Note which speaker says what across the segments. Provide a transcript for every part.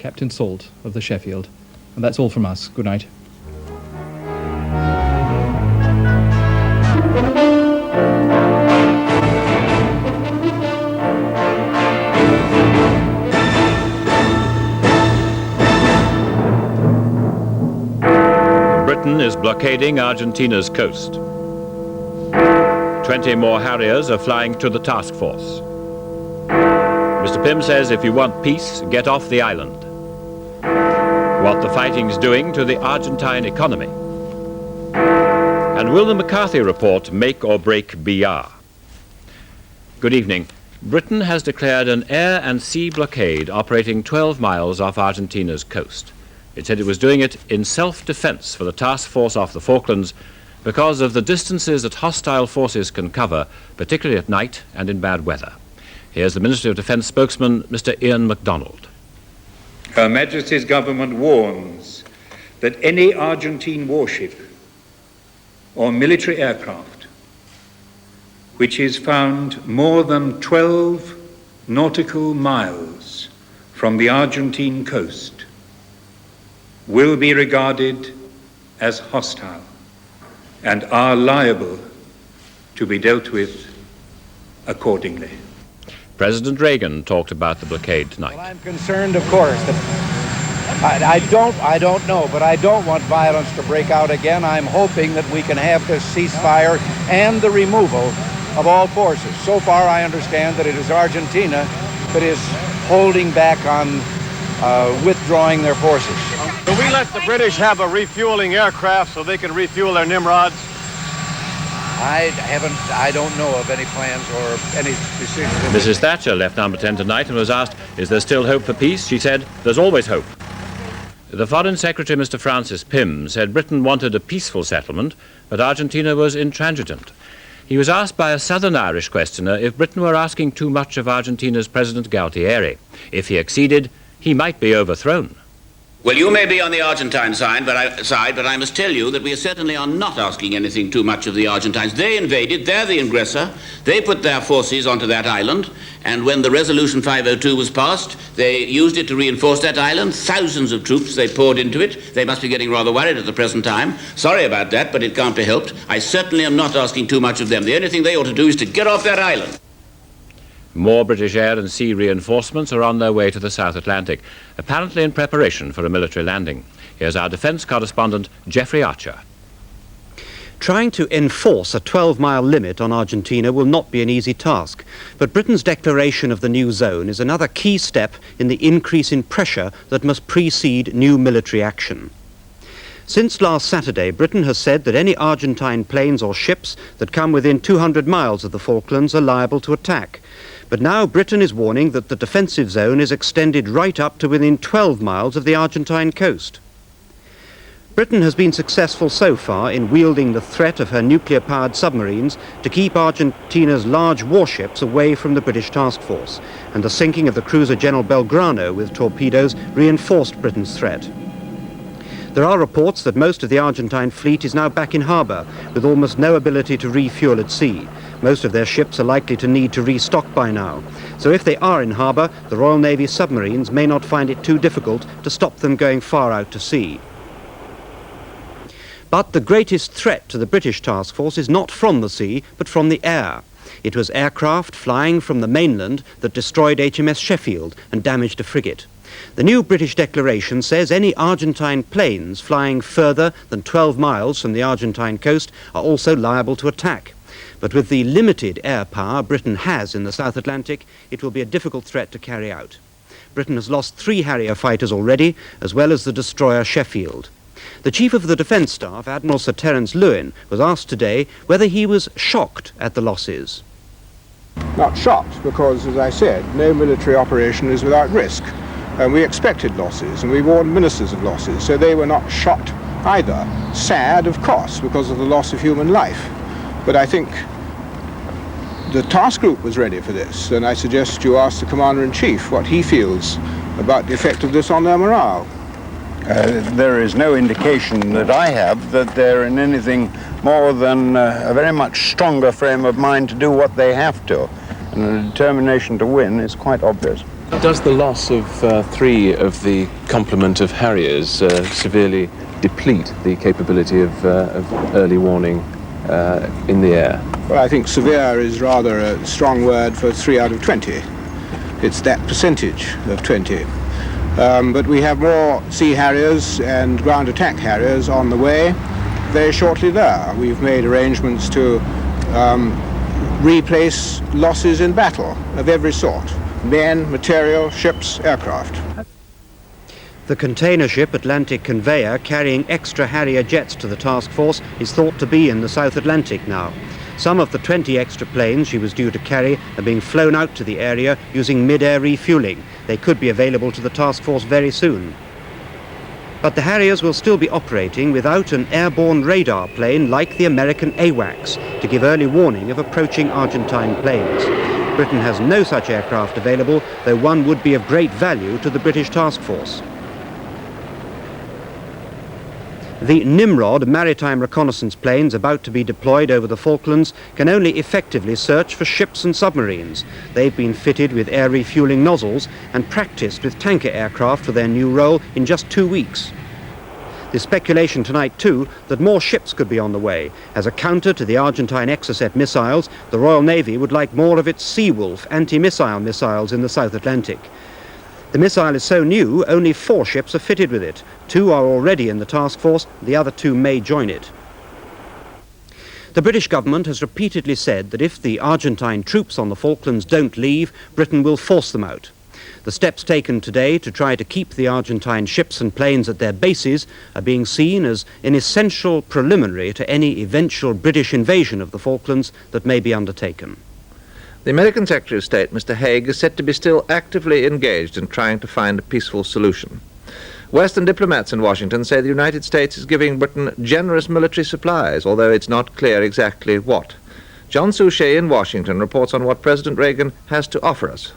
Speaker 1: Captain Salt of the Sheffield. And that's all from us. Good night.
Speaker 2: Britain is blockading Argentina's coast. 20 more Harriers are flying to the task force. Mr. Pym says if you want peace, get off the island. What the fighting's doing to the Argentine economy. And will the McCarthy report make or break BR? Good evening. Britain has declared an air and sea blockade operating 12 miles off Argentina's coast. It said it was doing it in self-defense for the task force off the Falklands because of the distances that hostile forces can cover, particularly at night and in bad weather. Here's the Ministry of Defence spokesman, Mr. Ian MacDonald.
Speaker 3: Her Majesty's government warns that any Argentine warship or military aircraft which is found more than 12 nautical miles from the Argentine coast will be regarded as hostile and are liable to be dealt with accordingly.
Speaker 2: President Reagan talked about the blockade tonight.
Speaker 4: Well, I'm concerned, of course, that I don't know, but I don't want violence to break out again. I'm hoping that we can have this ceasefire and the removal of all forces. So far, I understand that it is Argentina that is holding back on withdrawing their forces.
Speaker 5: Do we let the British have a refueling aircraft so they can refuel their Nimrods?
Speaker 4: I don't know of any plans or any decisions.
Speaker 2: Mrs. Thatcher left Number 10 tonight and was asked, is there still hope for peace? She said, there's always hope. The Foreign Secretary, Mr. Francis Pym, said Britain wanted a peaceful settlement, but Argentina was intransigent. He was asked by a Southern Irish questioner if Britain were asking too much of Argentina's President Galtieri. If he acceded, he might be overthrown.
Speaker 6: Well, you may be on the Argentine side, but I must tell you that we certainly are not asking anything too much of the Argentines. They invaded, they're the aggressor, they put their forces onto that island, and when the Resolution 502 was passed, they used it to reinforce that island. Thousands of troops they poured into it. They must be getting rather worried at the present time. Sorry about that, but it can't be helped. I certainly am not asking too much of them. The only thing they ought to do is to get off that island.
Speaker 2: More British air and sea reinforcements are on their way to the South Atlantic, apparently in preparation for a military landing. Here's our defence correspondent, Geoffrey Archer.
Speaker 7: Trying to enforce a 12-mile limit on Argentina will not be an easy task, but Britain's declaration of the new zone is another key step in the increase in pressure that must precede new military action. Since last Saturday, Britain has said that any Argentine planes or ships that come within 200 miles of the Falklands are liable to attack. But now Britain is warning that the defensive zone is extended right up to within 12 miles of the Argentine coast. Britain has been successful so far in wielding the threat of her nuclear-powered submarines to keep Argentina's large warships away from the British task force, and the sinking of the cruiser General Belgrano with torpedoes reinforced Britain's threat. There are reports that most of the Argentine fleet is now back in harbour, with almost no ability to refuel at sea. Most of their ships are likely to need to restock by now. So if they are in harbour, the Royal Navy submarines may not find it too difficult to stop them going far out to sea. But the greatest threat to the British task force is not from the sea, but from the air. It was aircraft flying from the mainland that destroyed HMS Sheffield and damaged a frigate. The new British declaration says any Argentine planes flying further than 12 miles from the Argentine coast are also liable to attack. But with the limited air power Britain has in the South Atlantic, it will be a difficult threat to carry out. Britain has lost 3 Harrier fighters already, as well as the destroyer Sheffield. The Chief of the Defence Staff, Admiral Sir Terence Lewin, was asked today whether he was shocked at the losses.
Speaker 8: Not shocked, because, as I said, no military operation is without risk. And we expected losses, and we warned ministers of losses, so they were not shocked either. Sad, of course, because of the loss of human life. But I think the task group was ready for this, and I suggest you ask the Commander-in-Chief what he feels about the effect of this on their morale.
Speaker 9: There is no indication that I have that they're in anything more than a very much stronger frame of mind to do what they have to. And the determination to win is quite obvious.
Speaker 10: Does the loss of 3 of the complement of Harriers severely deplete the capability of early warning in the air?
Speaker 8: Well, I think severe is rather a strong word for 3 out of 20. It's that percentage of 20. But we have more Sea Harriers and ground attack Harriers on the way very shortly there. We've made arrangements to replace losses in battle of every sort: men, material, ships, aircraft.
Speaker 7: The container ship Atlantic Conveyor carrying extra Harrier jets to the task force is thought to be in the South Atlantic now. Some of the 20 extra planes she was due to carry are being flown out to the area using mid-air refueling. They could be available to the task force very soon. But the Harriers will still be operating without an airborne radar plane like the American AWACS to give early warning of approaching Argentine planes. Britain has no such aircraft available, though one would be of great value to the British task force. The Nimrod maritime reconnaissance planes about to be deployed over the Falklands can only effectively search for ships and submarines. They've been fitted with air refueling nozzles and practiced with tanker aircraft for their new role in just 2 weeks. There's speculation tonight too that more ships could be on the way. As a counter to the Argentine Exocet missiles, the Royal Navy would like more of its Seawolf anti-missile missiles in the South Atlantic. The missile is so new, only 4 ships are fitted with it. 2 are already in the task force, the other 2 may join it. The British government has repeatedly said that if the Argentine troops on the Falklands don't leave, Britain will force them out. The steps taken today to try to keep the Argentine ships and planes at their bases are being seen as an essential preliminary to any eventual British invasion of the Falklands that may be undertaken.
Speaker 11: The American Secretary of State, Mr. Haig, is said to be still actively engaged in trying to find a peaceful solution. Western diplomats in Washington say the United States is giving Britain generous military supplies, although it's not clear exactly what. John Suchet in Washington reports on what President Reagan has to offer us.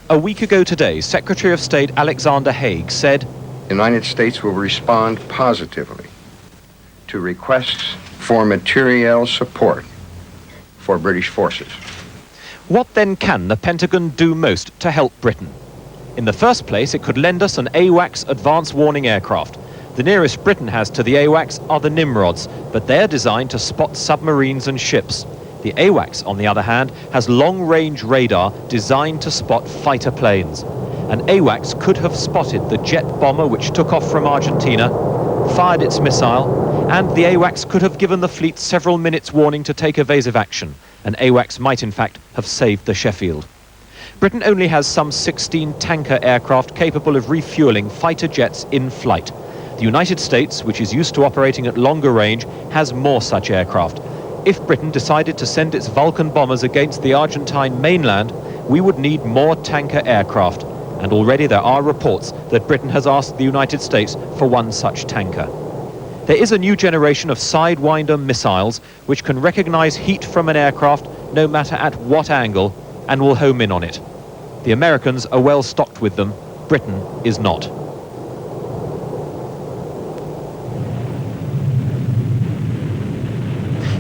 Speaker 12: A week ago today, Secretary of State Alexander Haig said,
Speaker 13: "The United States will respond positively to requests for materiel support for British forces."
Speaker 12: What then can the Pentagon do most to help Britain? In the first place, it could lend us an AWACS advanced warning aircraft. The nearest Britain has to the AWACS are the Nimrods, but they're designed to spot submarines and ships. The AWACS, on the other hand, has long-range radar designed to spot fighter planes. An AWACS could have spotted the jet bomber which took off from Argentina, fired its missile, and the AWACS could have given the fleet several minutes warning to take evasive action. An AWACS might in fact have saved the Sheffield. Britain only has some 16 tanker aircraft capable of refueling fighter jets in flight. The United States, which is used to operating at longer range, has more such aircraft. If Britain decided to send its Vulcan bombers against the Argentine mainland, we would need more tanker aircraft. And already there are reports that Britain has asked the United States for one such tanker. There is a new generation of Sidewinder missiles which can recognize heat from an aircraft no matter at what angle and will home in on it. The Americans are well stocked with them, Britain is not.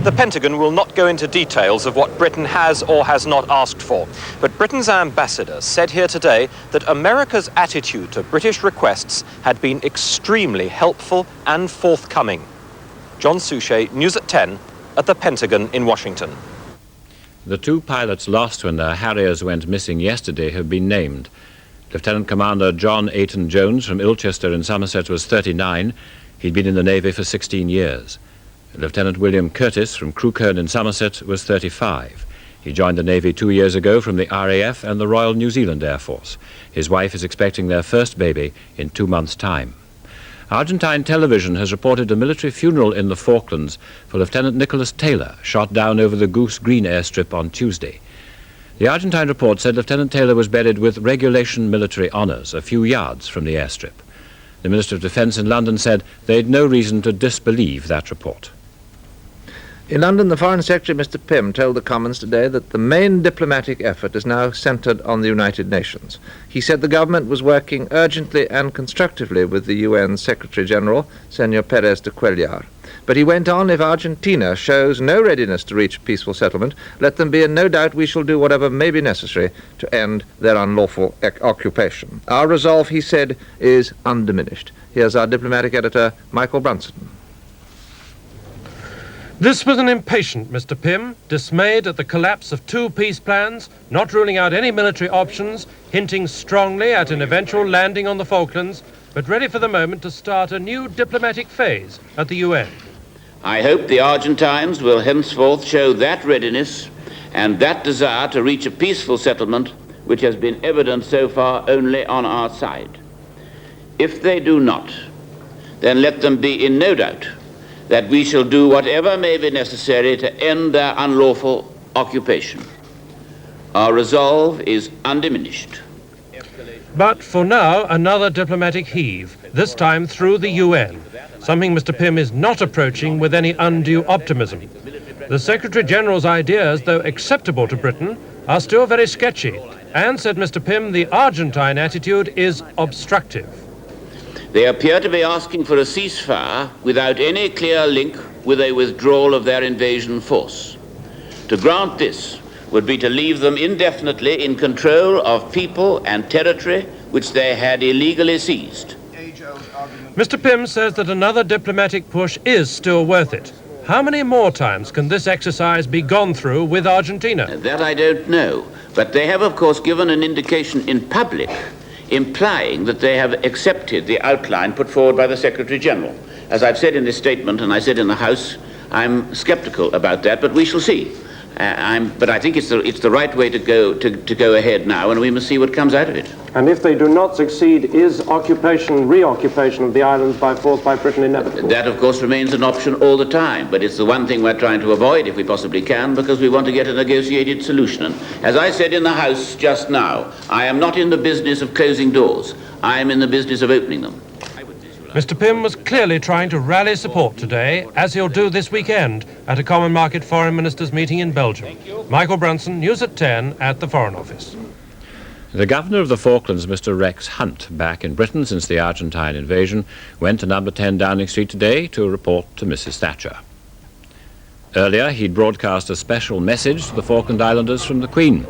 Speaker 12: The Pentagon will not go into details of what Britain has or has not asked for, but Britain's ambassador said here today that America's attitude to British requests had been extremely helpful and forthcoming. John Suchet, News at 10, at the Pentagon in Washington.
Speaker 2: The 2 pilots lost when their Harriers went missing yesterday have been named. Lieutenant Commander John Ayton Jones from Ilchester in Somerset was 39. He'd been in the Navy for 16 years. Lieutenant William Curtis from Crewkerne in Somerset was 35. He joined the Navy 2 years ago from the RAF and the Royal New Zealand Air Force. His wife is expecting their first baby in 2 months' time. Argentine television has reported a military funeral in the Falklands for Lieutenant Nicholas Taylor, shot down over the Goose Green airstrip on Tuesday. The Argentine report said Lieutenant Taylor was buried with regulation military honours a few yards from the airstrip. The Minister of Defence in London said they'd no reason to disbelieve that report.
Speaker 11: In London, the Foreign Secretary, Mr. Pym, told the Commons today that the main diplomatic effort is now centred on the United Nations. He said the government was working urgently and constructively with the UN Secretary-General, Senor Perez de Cuellar. But he went on, if Argentina shows no readiness to reach a peaceful settlement, let them be in no doubt we shall do whatever may be necessary to end their unlawful occupation. Our resolve, he said, is undiminished. Here's our diplomatic editor, Michael Brunson.
Speaker 14: This was an impatient Mr. Pym, dismayed at the collapse of 2 peace plans, not ruling out any military options, hinting strongly at an eventual landing on the Falklands, but ready for the moment to start a new diplomatic phase at the UN.
Speaker 6: I hope the Argentines will henceforth show that readiness and that desire to reach a peaceful settlement which has been evident so far only on our side. If they do not, then let them be in no doubt that we shall do whatever may be necessary to end their unlawful occupation. Our resolve is undiminished.
Speaker 14: But for now, another diplomatic heave, this time through the UN, something Mr. Pym is not approaching with any undue optimism. The Secretary-General's ideas, though acceptable to Britain, are still very sketchy, and, said Mr. Pym, the Argentine attitude is obstructive.
Speaker 6: They appear to be asking for a ceasefire without any clear link with a withdrawal of their invasion force. To grant this would be to leave them indefinitely in control of people and territory which they had illegally seized.
Speaker 14: Mr. Pym says that another diplomatic push is still worth it. How many more times can this exercise be gone through with Argentina?
Speaker 6: That I don't know, but they have of course given an indication in public implying that they have accepted the outline put forward by the Secretary-General. As I've said in this statement, and I said in the House, I'm sceptical about that, but we shall see. But I think it's the right way to go ahead now, and we must see what comes out of it.
Speaker 15: And if they do not succeed, is reoccupation of the islands by force by Britain inevitable?
Speaker 6: That, of course, remains an option all the time, but it's the one thing we're trying to avoid if we possibly can, because we want to get a negotiated solution. And as I said in the House just now, I am not in the business of closing doors. I am in the business of opening them.
Speaker 14: Mr. Pym was clearly trying to rally support today, as he'll do this weekend at a Common Market Foreign Ministers meeting in Belgium. Michael Brunson, News at 10 at the Foreign Office.
Speaker 2: The Governor of the Falklands, Mr. Rex Hunt, back in Britain since the Argentine invasion, went to number 10 Downing Street today to report to Mrs. Thatcher. Earlier, he'd broadcast a special message to the Falkland Islanders from the Queen.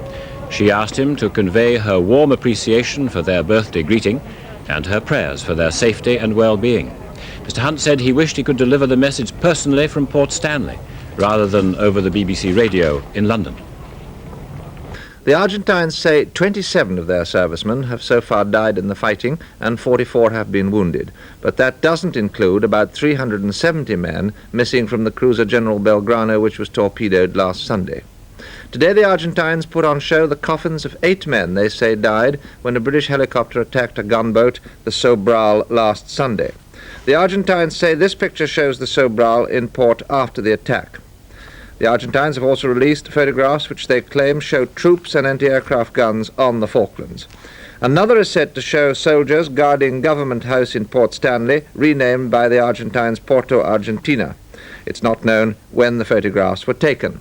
Speaker 2: She asked him to convey her warm appreciation for their birthday greeting and her prayers for their safety and well-being. Mr. Hunt said he wished he could deliver the message personally from Port Stanley, rather than over the BBC radio in London.
Speaker 11: The Argentines say 27 of their servicemen have so far died in the fighting and 44 have been wounded, but that doesn't include about 370 men missing from the cruiser General Belgrano, which was torpedoed last Sunday. Today the Argentines put on show the coffins of 8 men they say died when a British helicopter attacked a gunboat, the Sobral, last Sunday. The Argentines say this picture shows the Sobral in port after the attack. The Argentines have also released photographs which they claim show troops and anti-aircraft guns on the Falklands. Another is said to show soldiers guarding Government House in Port Stanley, renamed by the Argentines Porto Argentina. It's not known when the photographs were taken.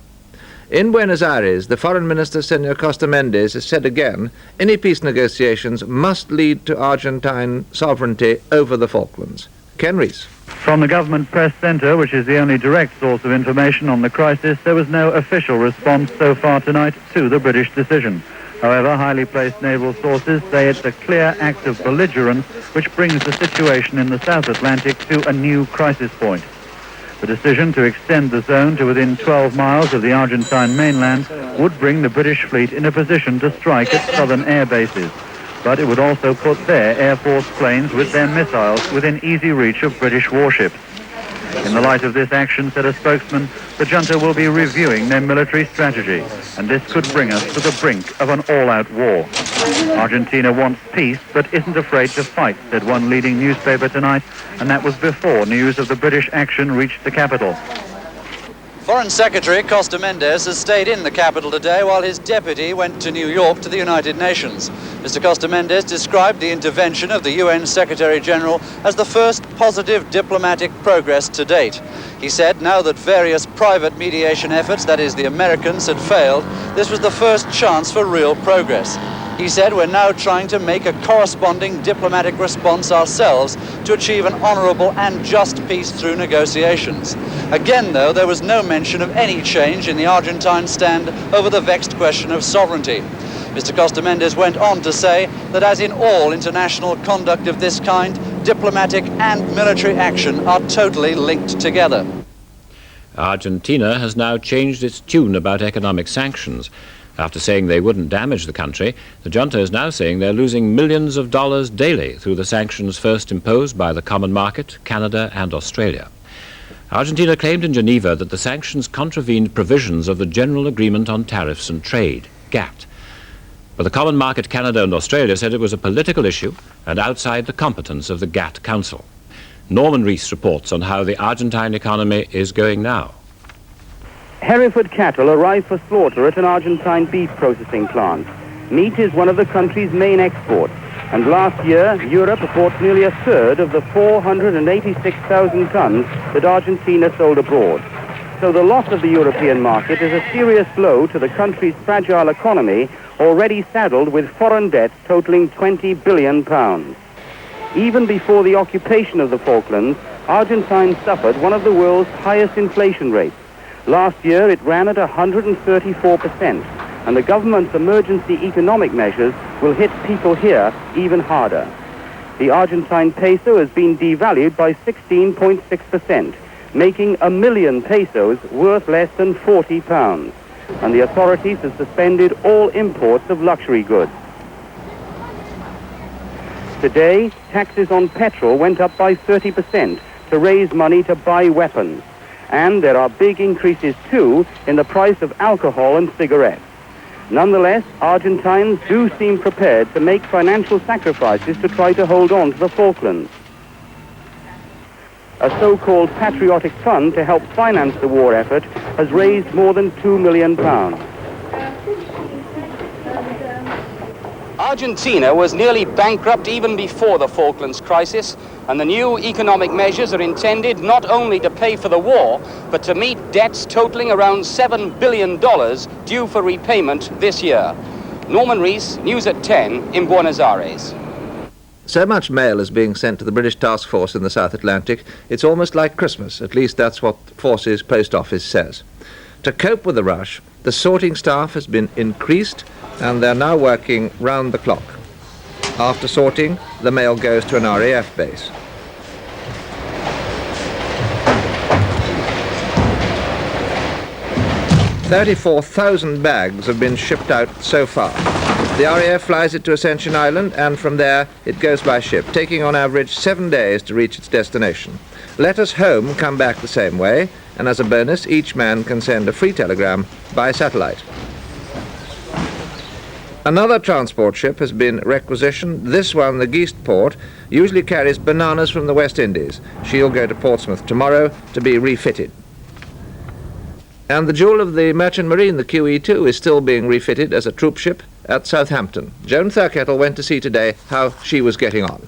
Speaker 11: In Buenos Aires, the Foreign Minister, Senor Costa Mendes, has said again, any peace negotiations must lead to Argentine sovereignty over the Falklands. Ken Rees.
Speaker 16: From the Government Press Centre, which is the only direct source of information on the crisis, there was no official response so far tonight to the British decision. However, highly placed naval sources say it's a clear act of belligerence which brings the situation in the South Atlantic to a new crisis point. The decision to extend the zone to within 12 miles of the Argentine mainland would bring the British fleet in a position to strike at southern air bases. But it would also put their Air Force planes with their missiles within easy reach of British warships. In the light of this action, said a spokesman, the junta will be reviewing their military strategy, and this could bring us to the brink of an all-out war. Argentina wants peace, but isn't afraid to fight, said one leading newspaper tonight, and that was before news of the British action reached the capital.
Speaker 17: Foreign Secretary Costa Mendes has stayed in the capital today while his deputy went to New York to the United Nations. Mr. Costa Mendes described the intervention of the UN Secretary-General as the first positive diplomatic progress to date. He said now that various private mediation efforts, that is the Americans, had failed, this was the first chance for real progress. He said we're now trying to make a corresponding diplomatic response ourselves to achieve an honourable and just peace through negotiations. Again, though, there was no mention of any change in the Argentine stand over the vexed question of sovereignty. Mr. Costa Mendes went on to say that as in all international conduct of this kind, diplomatic and military action are totally linked together.
Speaker 2: Argentina has now changed its tune about economic sanctions. After saying they wouldn't damage the country, the junta is now saying they're losing millions of dollars daily through the sanctions first imposed by the Common Market, Canada and Australia. Argentina claimed in Geneva that the sanctions contravened provisions of the General Agreement on Tariffs and Trade, GATT. But the Common Market, Canada and Australia said it was a political issue and outside the competence of the GATT Council. Norman Rees reports on how the Argentine economy is going now.
Speaker 18: Hereford cattle arrive for slaughter at an Argentine beef processing plant. Meat is one of the country's main exports, and last year Europe bought nearly a third of the 486,000 tons that Argentina sold abroad. So the loss of the European market is a serious blow to the country's fragile economy, already saddled with foreign debts totaling £20 billion. Even before the occupation of the Falklands, Argentine suffered one of the world's highest inflation rates. Last year it ran at 134%, and the government's emergency economic measures will hit people here even harder. The Argentine peso has been devalued by 16.6%, making 1 million pesos worth less than £40, and the authorities have suspended all imports of luxury goods. Today, taxes on petrol went up by 30% to raise money to buy weapons. And there are big increases, too, in the price of alcohol and cigarettes. Nonetheless, Argentines do seem prepared to make financial sacrifices to try to hold on to the Falklands. A so-called patriotic fund to help finance the war effort has raised more than £2 million.
Speaker 19: Argentina was nearly bankrupt even before the Falklands crisis, and the new economic measures are intended not only to pay for the war, but to meet debts totaling around $7 billion due for repayment this year. Norman Rees, News at 10 in Buenos Aires.
Speaker 11: So much mail is being sent to the British task force in the South Atlantic, it's almost like Christmas, at least that's what Forces Post Office says. To cope with the rush, the sorting staff has been increased and they're now working round the clock. After sorting, the mail goes to an RAF base. "34,000 bags have been shipped out so far. The RAF flies it to Ascension Island, and from there it goes by ship, taking on average 7 days to reach its destination. Letters home come back the same way, and as a bonus, each man can send a free telegram by satellite. Another transport ship has been requisitioned. This one, the Geest Port, usually carries bananas from the West Indies. She'll go to Portsmouth tomorrow to be refitted. And the jewel of the Merchant Marine, the QE2, is still being refitted as a troop ship at Southampton. Joan Thurkettle went to see today how she was getting on.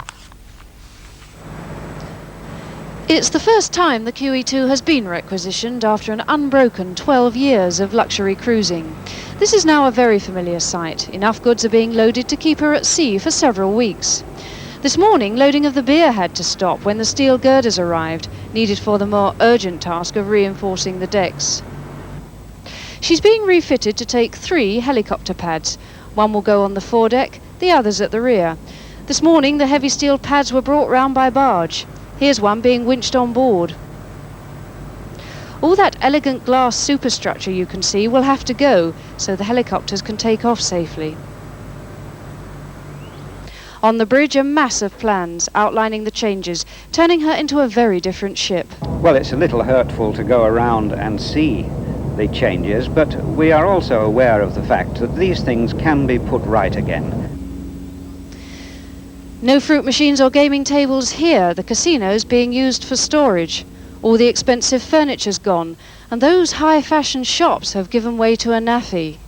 Speaker 20: It's the first time the QE2 has been requisitioned after an unbroken 12 years of luxury cruising. This is now a very familiar sight. Enough goods are being loaded to keep her at sea for several weeks. This morning, loading of the beer had to stop when the steel girders arrived, needed for the more urgent task of reinforcing the decks. She's being refitted to take 3 helicopter pads. One will go on the foredeck, the others at the rear. This morning, the heavy steel pads were brought round by barge. Here's one being winched on board. All that elegant glass superstructure you can see will have to go, so the helicopters can take off safely. On the bridge, a mass of plans outlining the changes, turning her into a very different ship.
Speaker 21: Well, it's a little hurtful to go around and see the changes, but we are also aware of the fact that these things can be put right again.
Speaker 20: No fruit machines or gaming tables here. The casino's being used for storage. All the expensive furniture's gone, and those high-fashion shops have given way to a naffy.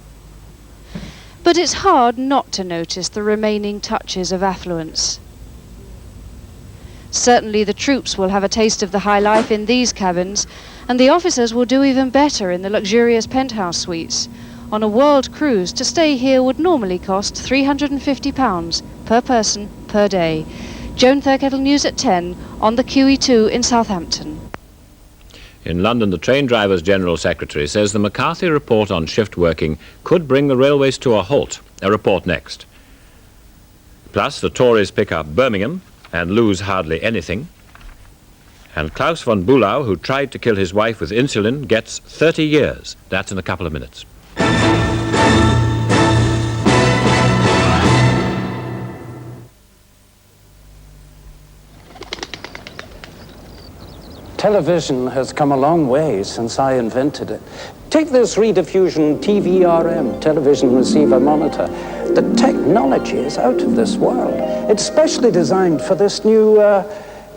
Speaker 20: But it's hard not to notice the remaining touches of affluence. Certainly the troops will have a taste of the high life in these cabins, and the officers will do even better in the luxurious penthouse suites. On a world cruise, to stay here would normally cost £350 per person per day. Joan Thurkettle, News at 10 on the QE2 in Southampton.
Speaker 2: In London, the Train Drivers' General Secretary says the McCarthy report on shift working could bring the railways to a halt. A report next. Plus, the Tories pick up Birmingham and lose hardly anything. And Klaus von Bülow, who tried to kill his wife with insulin, gets 30 years. That's in a couple of minutes.
Speaker 1: Television has come a long way since I invented it. Take this rediffusion TVRM, television receiver monitor. The technology is out of this world. It's specially designed for this new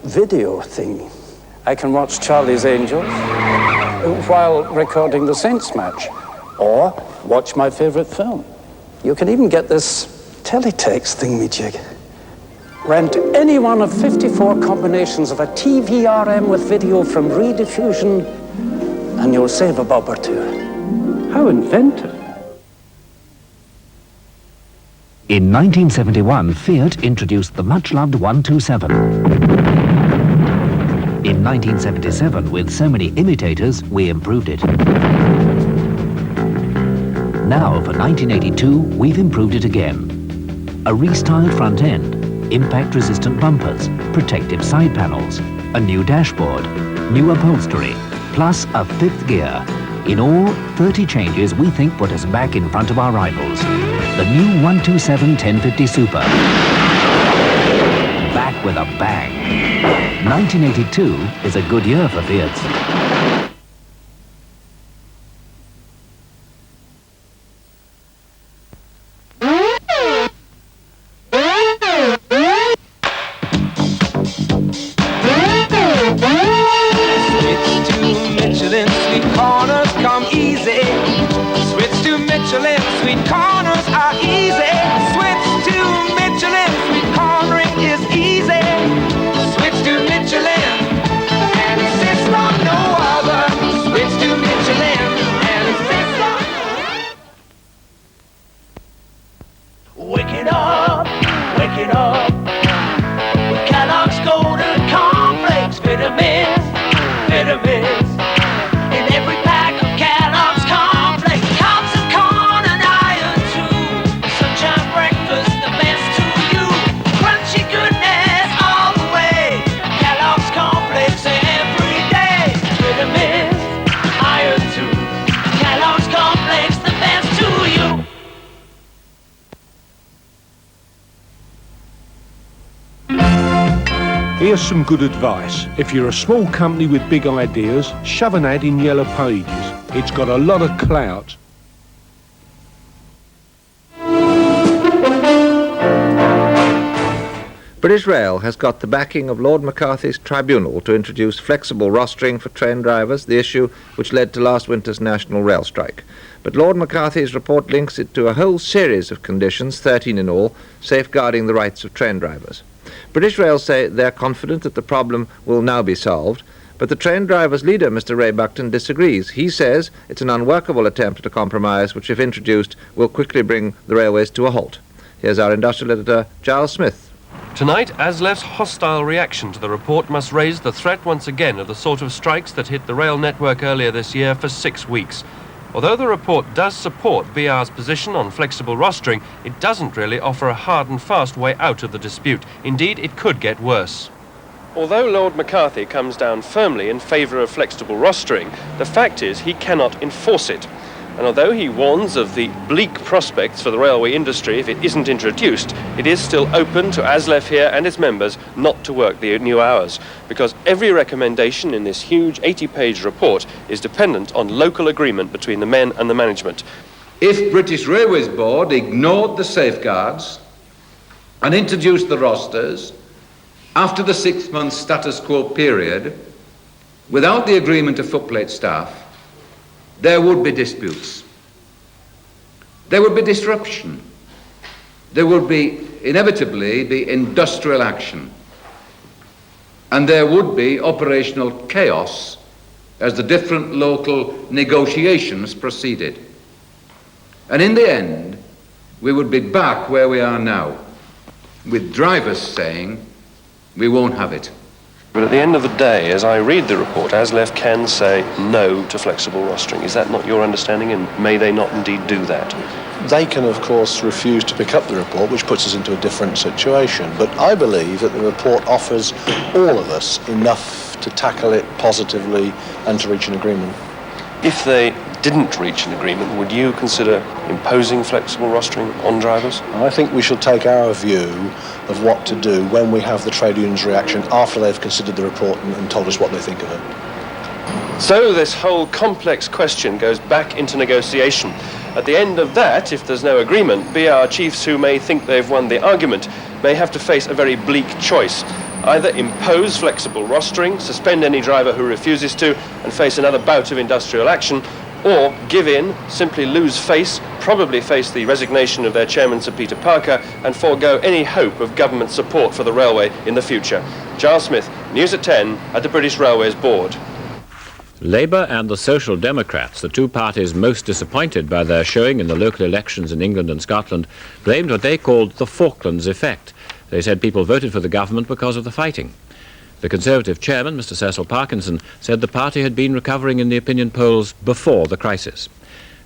Speaker 1: video thing. I can watch Charlie's Angels while recording the Saints match, or watch my favorite film. You can even get this teletext thingamajig. Rent any one of 54 combinations of a TVRM with video from rediffusion, and you'll save a bob or two. How inventive.
Speaker 22: In 1971, Fiat introduced the much-loved 127. In 1977, with so many imitators, we improved it. Now, for 1982, we've improved it again. A restyled front end, impact-resistant bumpers, protective side panels, a new dashboard, new upholstery, plus a fifth gear. In all, 30 changes we think put us back in front of our rivals. The new 127 1050 Super. Back with a bang. 1982 is a good year for Fiats.
Speaker 23: Here's some good advice. If you're a small company with big ideas, shove an ad in Yellow Pages. It's got a lot of clout.
Speaker 11: British Rail has got the backing of Lord McCarthy's tribunal to introduce flexible rostering for train drivers, the issue which led to last winter's national rail strike. But Lord McCarthy's report links it to a whole series of conditions, 13 in all, safeguarding the rights of train drivers. British Rail say they're confident that the problem will now be solved, but the train drivers' leader, Mr. Ray Buckton, disagrees. He says it's an unworkable attempt at a compromise which, if introduced, will quickly bring the railways to a halt. Here's our industrial editor, Giles Smith.
Speaker 14: Tonight, ASLEF's hostile reaction to the report must raise the threat once again of the sort of strikes that hit the rail network earlier this year for 6 weeks. Although the report does support BR's position on flexible rostering, it doesn't really offer a hard and fast way out of the dispute. Indeed, it could get worse. Although Lord McCarthy comes down firmly in favour of flexible rostering, the fact is he cannot enforce it. And although he warns of the bleak prospects for the railway industry if it isn't introduced, it is still open to ASLEF here and its members not to work the new hours, because every recommendation in this huge 80-page report is dependent on local agreement between the men and the management.
Speaker 24: If British Railways Board ignored the safeguards and introduced the rosters after the 6-month status quo period, without the agreement of footplate staff, there would be disputes. There would be disruption. There would be, inevitably, be industrial action. And there would be operational chaos as the different local negotiations proceeded. And in the end, we would be back where we are now, with drivers saying, we won't have it.
Speaker 3: But at the end of the day, as I read the report, ASLEF can say no to flexible rostering. Is that not your understanding, and may they not indeed do that?
Speaker 4: They can, of course, refuse to pick up the report, which puts us into a different situation. But I believe that the report offers all of us enough to tackle it positively and to reach an agreement.
Speaker 3: If they didn't reach an agreement, would you consider imposing flexible rostering on drivers?
Speaker 4: I think we should take our view of what to do when we have the trade union's reaction after they've considered the report and told us what they think of it.
Speaker 3: So this whole complex question goes back into negotiation. At the end of that, if there's no agreement, BR chiefs who may think they've won the argument may have to face a very bleak choice. Either impose flexible rostering, suspend any driver who refuses to, and face another bout of industrial action, or give in, simply lose face, probably face the resignation of their chairman, Sir Peter Parker, and forego any hope of government support for the railway in the future. Giles Smith, News at 10 at the British Railways Board.
Speaker 2: Labour and the Social Democrats, the two parties most disappointed by their showing in the local elections in England and Scotland, blamed what they called the Falklands effect. They said people voted for the government because of the fighting. The Conservative chairman, Mr Cecil Parkinson, said the party had been recovering in the opinion polls before the crisis.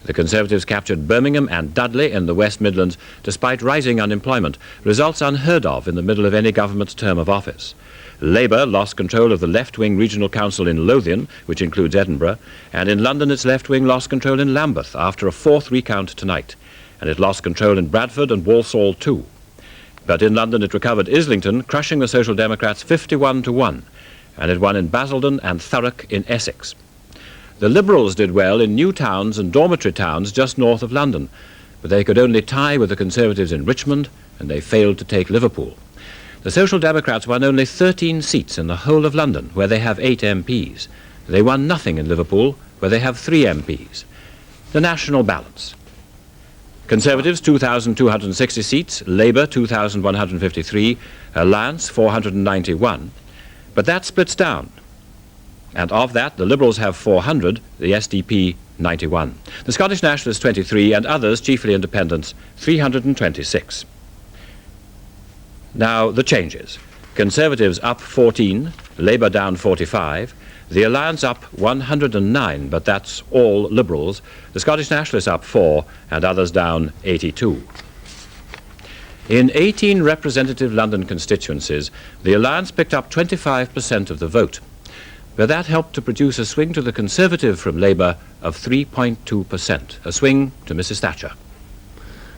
Speaker 2: The Conservatives captured Birmingham and Dudley in the West Midlands despite rising unemployment, results unheard of in the middle of any government's term of office. Labour lost control of the left-wing regional council in Lothian, which includes Edinburgh, and in London its left-wing lost control in Lambeth after a fourth recount tonight, and it lost control in Bradford and Walsall too. But in London it recovered Islington, crushing the Social Democrats 51-1, and it won in Basildon and Thurrock in Essex. The Liberals did well in new towns and dormitory towns just north of London, but they could only tie with the Conservatives in Richmond, and they failed to take Liverpool. The Social Democrats won only 13 seats in the whole of London, where they have 8 MPs. They won nothing in Liverpool, where they have 3 MPs. The national balance. Conservatives 2,260 seats, Labour 2,153, Alliance 491. But that splits down. And of that, the Liberals have 400, the SDP 91. The Scottish Nationalists 23, and others, chiefly independents, 326. Now, the changes. Conservatives up 14, Labour down 45, the Alliance up 109, but that's all Liberals, the Scottish Nationalists up 4, and others down 82. In 18 representative London constituencies, the Alliance picked up 25% of the vote, but that helped to produce a swing to the Conservative from Labour of 3.2%, a swing to Mrs Thatcher.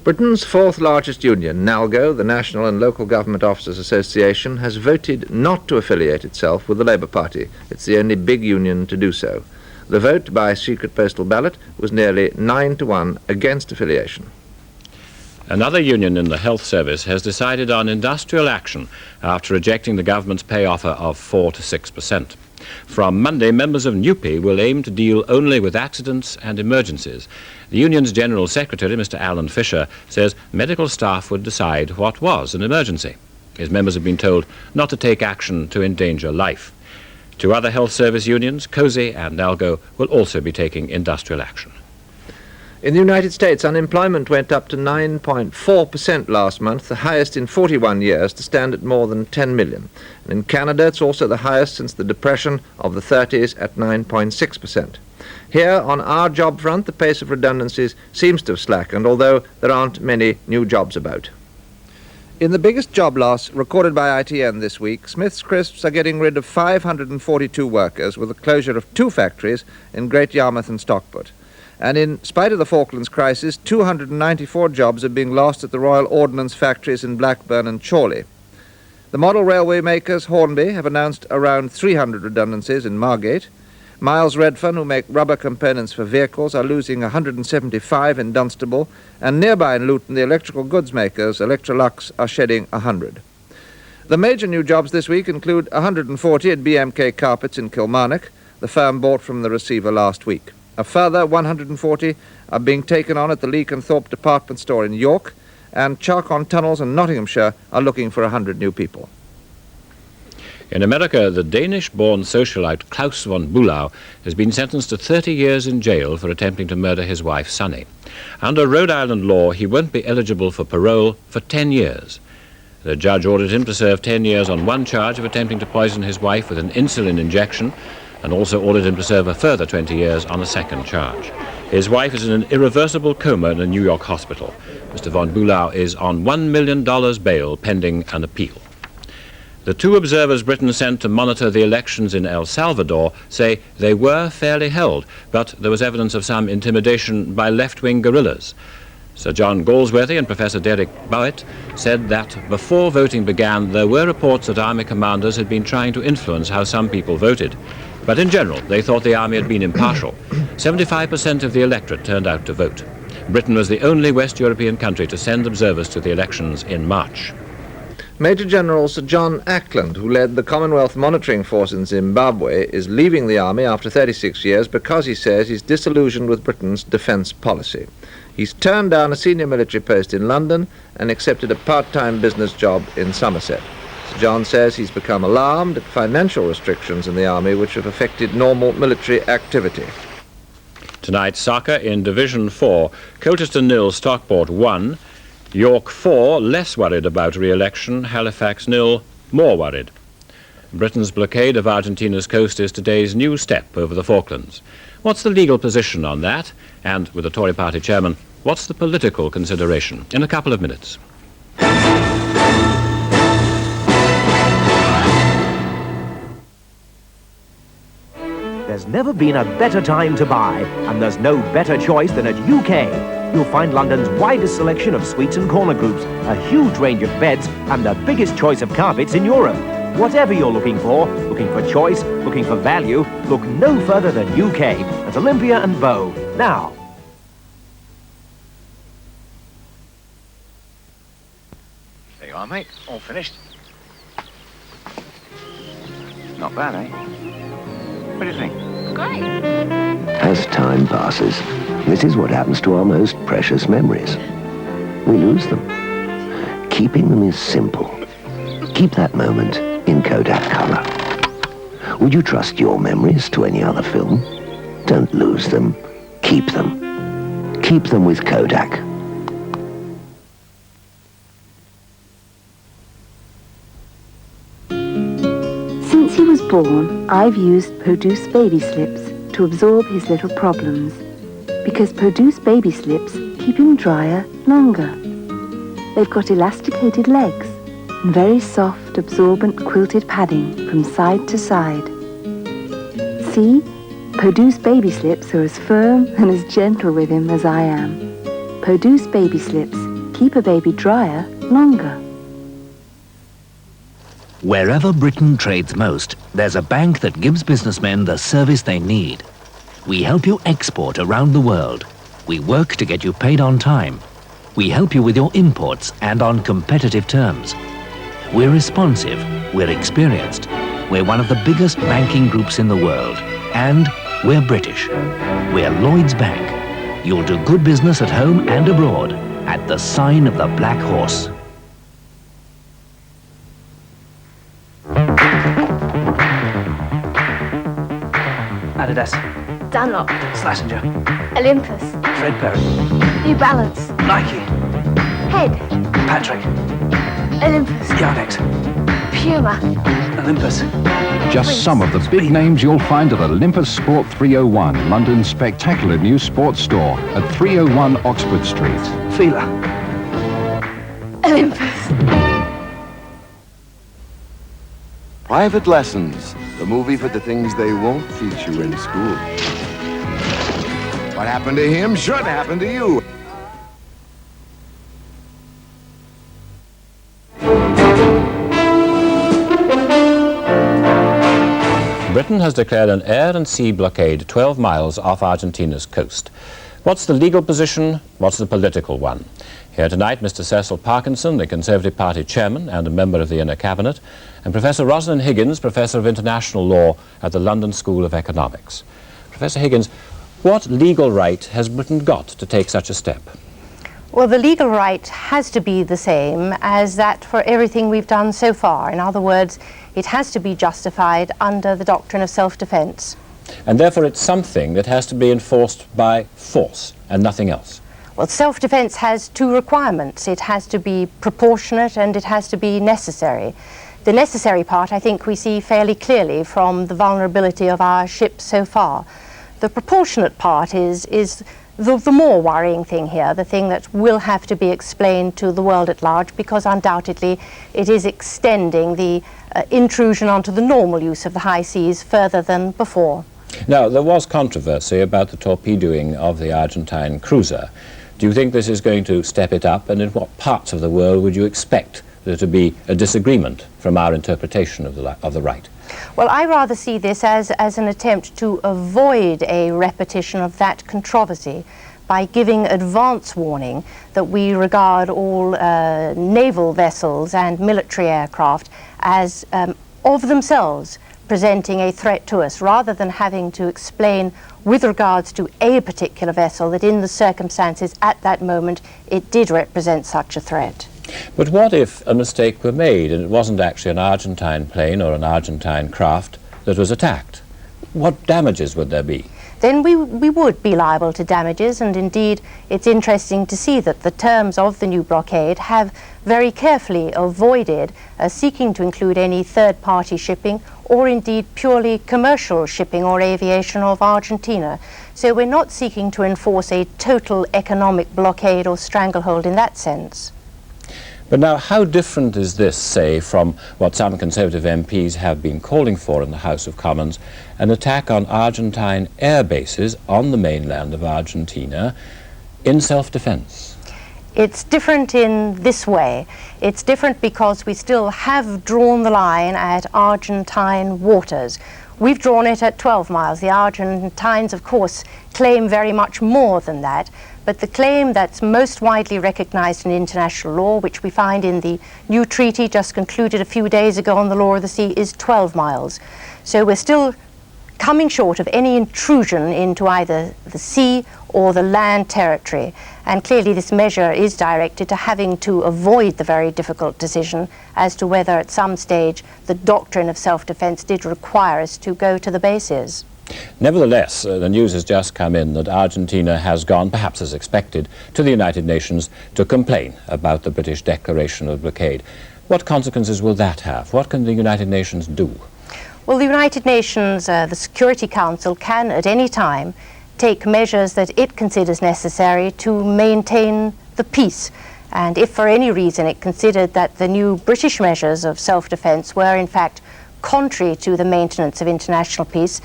Speaker 11: Britain's fourth largest union, NALGO, the National and Local Government Officers Association, has voted not to affiliate itself with the Labour Party. It's the only big union to do so. The vote by secret postal ballot was nearly 9-1 against affiliation.
Speaker 2: Another union in the health service has decided on industrial action after rejecting the government's pay offer of 4 to 6%. From Monday, members of NUPE will aim to deal only with accidents and emergencies. The union's General Secretary, Mr Alan Fisher, says medical staff would decide what was an emergency. His members have been told not to take action to endanger life. 2 other health service unions, COSI and NALGO, will also be taking industrial action.
Speaker 11: In the United States, unemployment went up to 9.4% last month, the highest in 41 years, to stand at more than 10 million. And in Canada, it's also the highest since the Depression of the 30s at 9.6%. Here, on our job front, the pace of redundancies seems to have slackened, although there aren't many new jobs about. In the biggest job loss recorded by ITN this week, Smith's Crisps are getting rid of 542 workers with the closure of 2 factories in Great Yarmouth and Stockport. And in spite of the Falklands crisis, 294 jobs are being lost at the Royal Ordnance factories in Blackburn and Chorley. The model railway makers Hornby have announced around 300 redundancies in Margate. Miles Redfern, who make rubber components for vehicles, are losing 175 in Dunstable, and nearby in Luton, the electrical goods makers Electrolux are shedding 100. The major new jobs this week include 140 at BMK Carpets in Kilmarnock, the firm bought from the receiver last week. A further 140 are being taken on at the Leek and Thorpe department store in York, and Charcon Tunnels and Nottinghamshire are looking for 100 new people.
Speaker 2: In America, the Danish-born socialite Klaus von Bülow has been sentenced to 30 years in jail for attempting to murder his wife, Sunny. Under Rhode Island law, he won't be eligible for parole for 10 years. The judge ordered him to serve 10 years on one charge of attempting to poison his wife with an insulin injection, and also ordered him to serve a further 20 years on a second charge. His wife is in an irreversible coma in a New York hospital. Mr. von Bülow is on $1 million bail pending an appeal. The two observers Britain sent to monitor the elections in El Salvador say they were fairly held, but there was evidence of some intimidation by left-wing guerrillas. Sir John Galsworthy and Professor Derek Bowett said that before voting began, there were reports that army commanders had been trying to influence how some people voted. But in general, they thought the army had been impartial. 75% of the electorate turned out to vote. Britain was the only West European country to send observers to the elections in March.
Speaker 11: Major General Sir John Ackland, who led the Commonwealth Monitoring Force in Zimbabwe, is leaving the army after 36 years because he says he's disillusioned with Britain's defence policy. He's turned down a senior military post in London and accepted a part-time business job in Somerset. Sir John says he's become alarmed at financial restrictions in the army which have affected normal military activity.
Speaker 2: Tonight, soccer in Division 4, Colchester 0, Stockport 1, York 4, less worried about re-election, Halifax 0, more worried. Britain's blockade of Argentina's coast is today's new step over the Falklands. What's the legal position on that? And, with the Tory party chairman, what's the political consideration? In a couple of minutes.
Speaker 5: There's never been a better time to buy, and there's no better choice than at UK. You'll find London's widest selection of suites and corner groups, a huge range of beds, and the biggest choice of carpets in Europe. Whatever you're looking for choice, looking for value, look no further than UK at Olympia and Bow. Now.
Speaker 8: There you are, mate. All finished. Not bad, eh? What do you think?
Speaker 9: Great. As time passes, this is what happens to our most precious memories. We lose them. Keeping them is simple. Keep that moment in Kodak color. Would you trust your memories to any other film? Don't lose them. Keep them. Keep them with Kodak.
Speaker 10: Since he was born, I've used Produce baby slips to absorb his little problems, because Produce baby slips keep him drier longer. They've got elasticated legs and very soft, absorbent quilted padding from side to side. See, Produce baby slips are as firm and as gentle with him as I am. Produce baby slips keep a baby drier longer.
Speaker 22: Wherever Britain trades most, there's a bank that gives businessmen the service they need. We help you export around the world. We work to get you paid on time. We help you with your imports and on competitive terms. We're responsive, we're experienced, we're one of the biggest banking groups in the world, and we're British. We're Lloyds Bank. You'll do good business at home and abroad at the sign of the Black Horse.
Speaker 5: Adidas.
Speaker 25: Dunlop.
Speaker 5: Schlesinger.
Speaker 25: Olympus.
Speaker 5: Fred Perry.
Speaker 25: New Balance.
Speaker 5: Nike.
Speaker 25: Head.
Speaker 5: Patrick.
Speaker 25: Olympus.
Speaker 5: Yardex.
Speaker 25: Puma.
Speaker 5: Olympus.
Speaker 26: Just some of the big names you'll find at Olympus Sport 301, London's spectacular new sports store at 301 Oxford Street.
Speaker 5: Fila.
Speaker 25: Olympus.
Speaker 27: Private Lessons, the movie for the things they won't teach you in school. What happened to him should happen to you.
Speaker 2: Britain has declared an air and sea blockade 12 miles off Argentina's coast. What's the legal position? What's the political one? Here tonight, Mr. Cecil Parkinson, the Conservative Party chairman and a member of the Inner Cabinet, and Professor Rosalind Higgins, Professor of International Law at the London School of Economics. Professor Higgins, what legal right has Britain got to take such a step?
Speaker 6: Well, the legal right has to be the same as that for everything we've done so far. In other words, it has to be justified under the doctrine of self-defense.
Speaker 2: And therefore it's something that has to be enforced by force and nothing else.
Speaker 6: Well, self-defense has two requirements. It has to be proportionate and it has to be necessary. The necessary part, I think, we see fairly clearly from the vulnerability of our ships so far. The proportionate part is the more worrying thing here, the thing that will have to be explained to the world at large, because undoubtedly it is extending the intrusion onto the normal use of the high seas further than before.
Speaker 2: Now, there was controversy about the torpedoing of the Argentine cruiser. Do you think this is going to step it up, and in what parts of the world would you expect there to be a disagreement from our interpretation of the right?
Speaker 6: Well, I rather see this as an attempt to avoid a repetition of that controversy by giving advance warning that we regard all naval vessels and military aircraft as of themselves presenting a threat to us, rather than having to explain with regards to a particular vessel that in the circumstances at that moment it did represent such a threat.
Speaker 2: But what if a mistake were made and it wasn't actually an Argentine plane or an Argentine craft that was attacked? What damages would there be?
Speaker 6: Then we would be liable to damages, and indeed it's interesting to see that the terms of the new blockade have very carefully avoided seeking to include any third-party shipping or indeed purely commercial shipping or aviation of Argentina. So we're not seeking to enforce a total economic blockade or stranglehold in that sense.
Speaker 2: But now, how different is this, say, from what some Conservative MPs have been calling for in the House of Commons, an attack on Argentine air bases on the mainland of Argentina in self-defense?
Speaker 6: It's different in this way. It's different because we still have drawn the line at Argentine waters. We've drawn it at 12 miles. The Argentines, of course, claim very much more than that. But the claim that's most widely recognized in international law, which we find in the new treaty just concluded a few days ago on the law of the sea, is 12 miles. So we're still coming short of any intrusion into either the sea or the land territory. And clearly this measure is directed to having to avoid the very difficult decision as to whether at some stage the doctrine of self-defense did require us to go to the bases.
Speaker 2: Nevertheless, the news has just come in that Argentina has gone, perhaps as expected, to the United Nations to complain about the British declaration of blockade. What consequences will that have? What can the United Nations do?
Speaker 6: Well, the United Nations, the Security Council, can at any time take measures that it considers necessary to maintain the peace. And if for any reason it considered that the new British measures of self-defense were in fact contrary to the maintenance of international peace,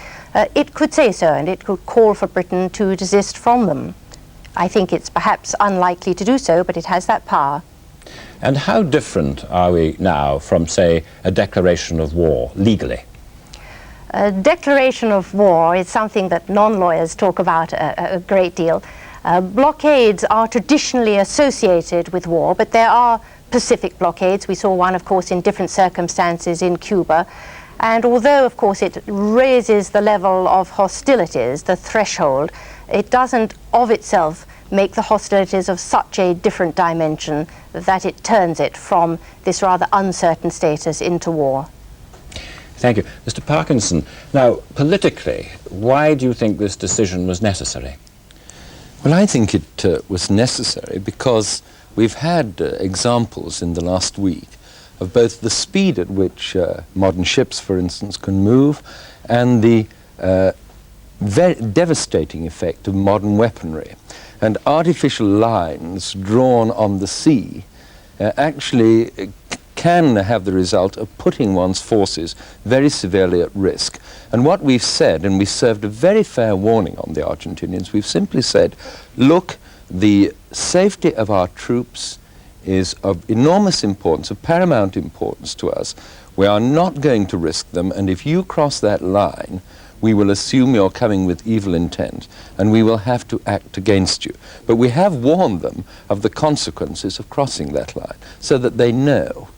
Speaker 6: it could say so, and it could call for Britain to desist from them. I think it's perhaps unlikely to do so, but it has that power.
Speaker 2: And how different are we now from, say, a declaration of war, legally?
Speaker 6: A declaration of war is something that non-lawyers talk about a great deal. Blockades are traditionally associated with war, but there are Pacific blockades. We saw one, of course, in different circumstances in Cuba. And although, of course, it raises the level of hostilities, the threshold, it doesn't of itself make the hostilities of such a different dimension that it turns it from this rather uncertain status into war.
Speaker 2: Thank you. Mr. Parkinson, now, politically, why do you think this decision was necessary?
Speaker 7: Well, I think it was necessary because we've had examples in the last week of both the speed at which modern ships, for instance, can move and the very devastating effect of modern weaponry. And artificial lines drawn on the sea actually can have the result of putting one's forces very severely at risk. And what we've said, and we served a very fair warning on the Argentinians, we've simply said, look, the safety of our troops is of enormous importance, of paramount importance to us. We are not going to risk them, and if you cross that line, we will assume you're coming with evil intent, and we will have to act against you. But we have warned them of the consequences of crossing that line, so that they know.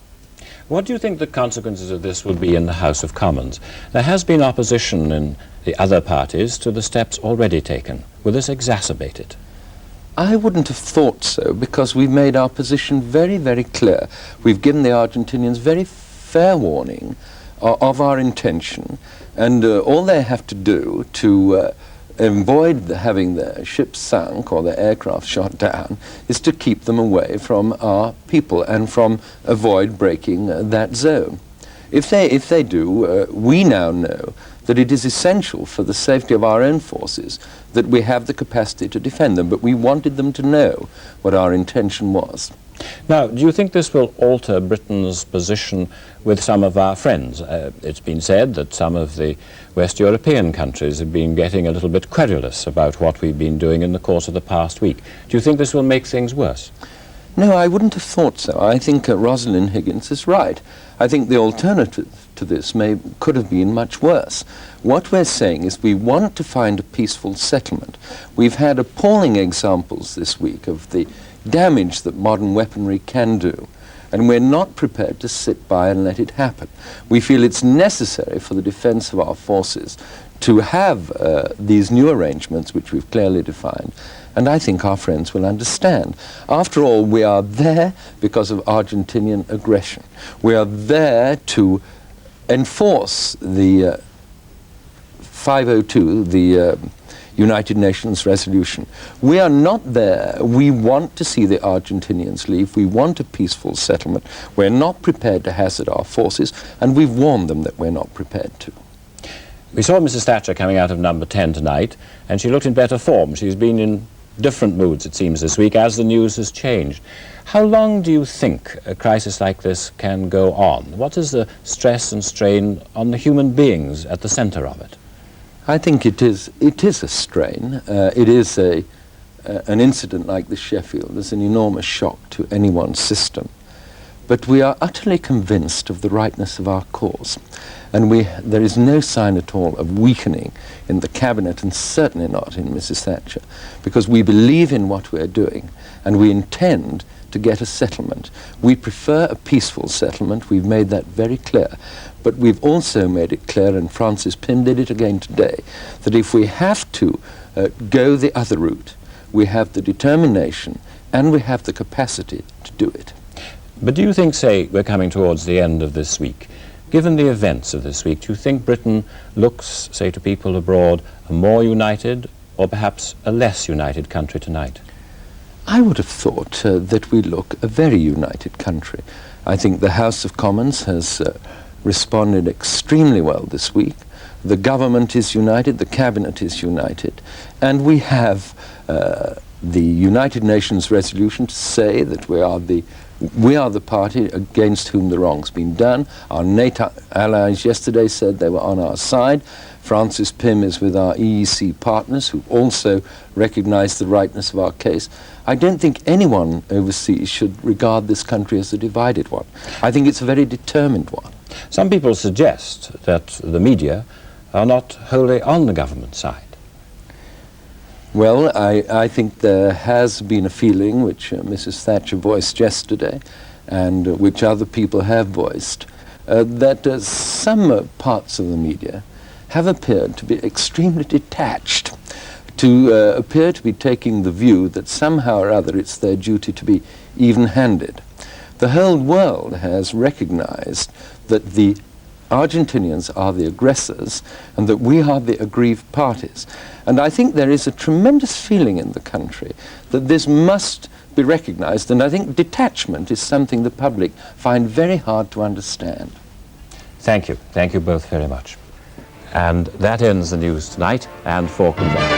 Speaker 2: What do you think the consequences of this will be in the House of Commons? There has been opposition in the other parties to the steps already taken. Will this exacerbate it?
Speaker 7: I wouldn't have thought so, because we've made our position very, very clear. We've given the Argentinians very fair warning of our intention, and all they have to do to avoid having their ships sunk or their aircraft shot down is to keep them away from our people and from avoid breaking that zone. If they do, we now know that it is essential for the safety of our own forces that we have the capacity to defend them, but we wanted them to know what our intention was.
Speaker 2: Now, do you think this will alter Britain's position with some of our friends? It's been said that some of the West European countries have been getting a little bit querulous about what we've been doing in the course of the past week. Do you think this will make things worse?
Speaker 7: No, I wouldn't have thought so. I think Rosalind Higgins is right. I think the alternative to this could have been much worse. What we're saying is we want to find a peaceful settlement. We've had appalling examples this week of the damage that modern weaponry can do, and we're not prepared to sit by and let it happen. We feel it's necessary for the defense of our forces to have these new arrangements, which we've clearly defined, and I think our friends will understand. After all, we are there because of Argentinian aggression. We are there to enforce the 502, the United Nations resolution. We are not there. We want to see the Argentinians leave. We want a peaceful settlement. We're not prepared to hazard our forces, and we've warned them that we're not prepared to.
Speaker 2: We saw Mrs. Thatcher coming out of number 10 tonight, and she looked in better form. She's been in different moods, it seems, this week as the news has changed. How long do you think a crisis like this can go on? What is the stress and strain on the human beings at the centre of it?
Speaker 7: I think it is a strain. It is an incident like the Sheffield is an enormous shock to anyone's system. But we are utterly convinced of the rightness of our cause. And there is no sign at all of weakening in the cabinet, and certainly not in Mrs. Thatcher, because we believe in what we're doing and we intend to get a settlement. We prefer a peaceful settlement. We've made that very clear. But we've also made it clear, and Francis Pym did it again today, that if we have to go the other route, we have the determination and we have the capacity to do it.
Speaker 2: But do you think, say, we're coming towards the end of this week, given the events of this week, do you think Britain looks, say, to people abroad, a more united or perhaps a less united country tonight?
Speaker 7: I would have thought that we look a very united country. I think the House of Commons has responded extremely well this week. The government is united, the cabinet is united, and we have the United Nations resolution to say that we are the party against whom the wrong's been done. Our NATO allies yesterday said they were on our side. Francis Pym is with our EEC partners who also recognise the rightness of our case. I don't think anyone overseas should regard this country as a divided one. I think it's a very determined one.
Speaker 2: Some people suggest that the media are not wholly on the government side.
Speaker 7: Well, I think there has been a feeling, which Mrs. Thatcher voiced yesterday, and which other people have voiced, that some parts of the media have appeared to be extremely detached, to appear to be taking the view that somehow or other it's their duty to be even-handed. The whole world has recognized that the Argentinians are the aggressors and that we are the aggrieved parties. And I think there is a tremendous feeling in the country that this must be recognized, and I think detachment is something the public find very hard to understand.
Speaker 2: Thank you. Thank you both very much. And that ends the news tonight and for Convention.